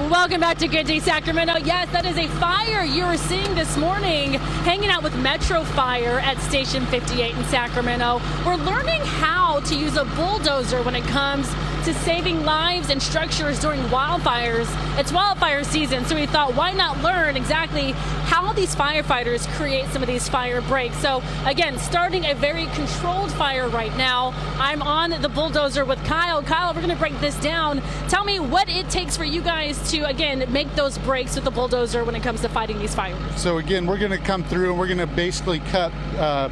Welcome back to Good Day Sacramento. Yes, that is a fire you were seeing this morning, hanging out with Metro Fire at Station 58 in Sacramento. We're learning how to use a bulldozer when it comes to saving lives and structures during wildfires. It's wildfire season, so we thought, why not learn exactly how these firefighters create some of these fire breaks. So again, starting a very controlled fire right now. I'm on the bulldozer with Kyle. Kyle, we're going to break this down. Tell me what it takes for you guys to, again, make those breaks with the bulldozer when it comes to fighting these fires. So again, we're going to come through and we're going to basically cut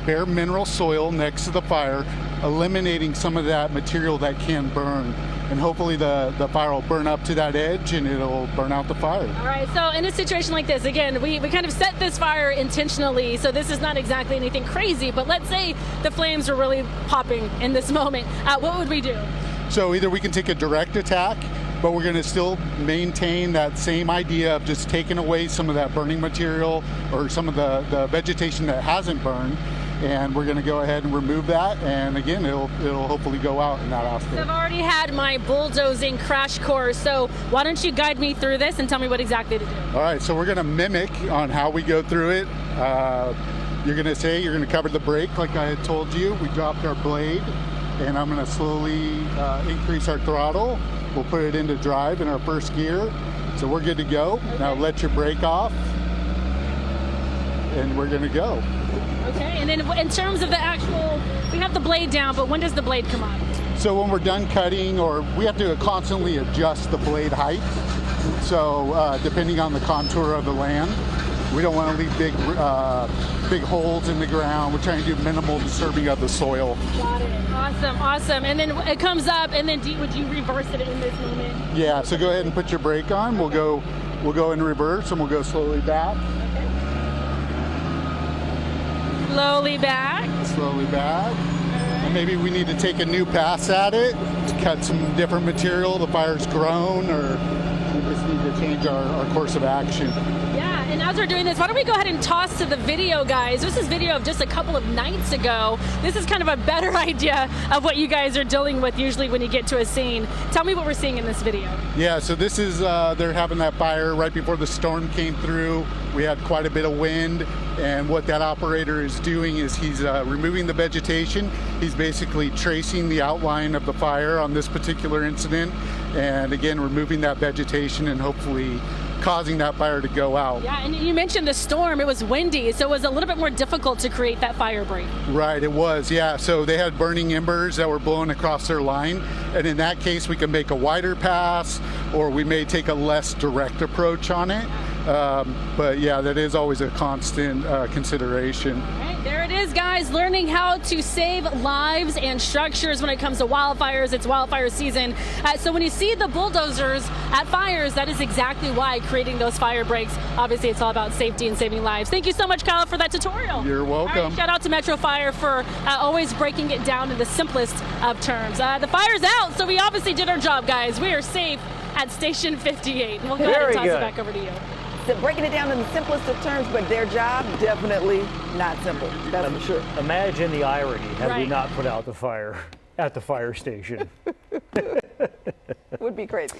bare mineral soil next to the fire, eliminating some of that material that can burn. And hopefully the fire will burn up to that edge and it'll burn out the fire. All right, so in a situation like this, again, we kind of set this fire intentionally, so this is not exactly anything crazy, but let's say the flames are really popping in this moment. What would we do? So either we can take a direct attack, but we're going to still maintain that same idea of just taking away some of that burning material or some of the vegetation that hasn't burned. And we're going to go ahead and remove that, and again, it'll hopefully go out in that aspect. I've already had my bulldozing crash course, so why don't you guide me through this and tell me what exactly to do? All right, so we're going to mimic on how we go through it. You're going to cover the brake like I had told you. We dropped our blade, and I'm going to slowly increase our throttle. We'll put it into drive in our first gear, so we're good to go. Okay. Now let your brake off, and we're going to go. Okay, and then in terms of the actual, we have the blade down, but when does the blade come on? So when we're done cutting, or we have to constantly adjust the blade height. So depending on the contour of the land, we don't want to leave big holes in the ground. We're trying to do minimal disturbing of the soil. Got it. Awesome, awesome. And then it comes up, and then would you reverse it in this moment? Yeah. So go ahead and put your brake on. We'll go in reverse, and we'll go slowly back. Slowly back. Slowly back. And maybe we need to take a new pass at it to cut some different material. The fire's grown, or we just need to change our course of action. Yeah, and as we're doing this, why don't we go ahead and toss to the video, guys. This is video of just a couple of nights ago. This is kind of a better idea of what you guys are dealing with usually when you get to a scene. Tell me what we're seeing in this video. Yeah, so this is, they're having that fire right before the storm came through. We had quite a bit of wind, and what that operator is doing is he's removing the vegetation. He's basically tracing the outline of the fire on this particular incident, and again, removing that vegetation and hopefully causing that fire to go out. Yeah, and you mentioned the storm. It was windy, so it was a little bit more difficult to create that fire break. Right, it was, yeah. So they had burning embers that were blowing across their line, and in that case, we can make a wider pass, or we may take a less direct approach on it. But yeah, that is always a constant consideration. Right, there it is, guys, learning how to save lives and structures when it comes to wildfires. It's wildfire season. So when you see the bulldozers at fires, that is exactly why, creating those fire breaks. Obviously, it's all about safety and saving lives. Thank you so much, Kyle, for that tutorial. You're welcome. All right, shout out to Metro Fire for always breaking it down in the simplest of terms. The fire's out, so we obviously did our job, guys. We are safe at Station 58. We'll go ahead and toss it back over to you. Breaking it down in the simplest of terms, but their job, definitely not simple. That's for sure. Imagine the irony had we not put out the fire at the fire station. Would be crazy.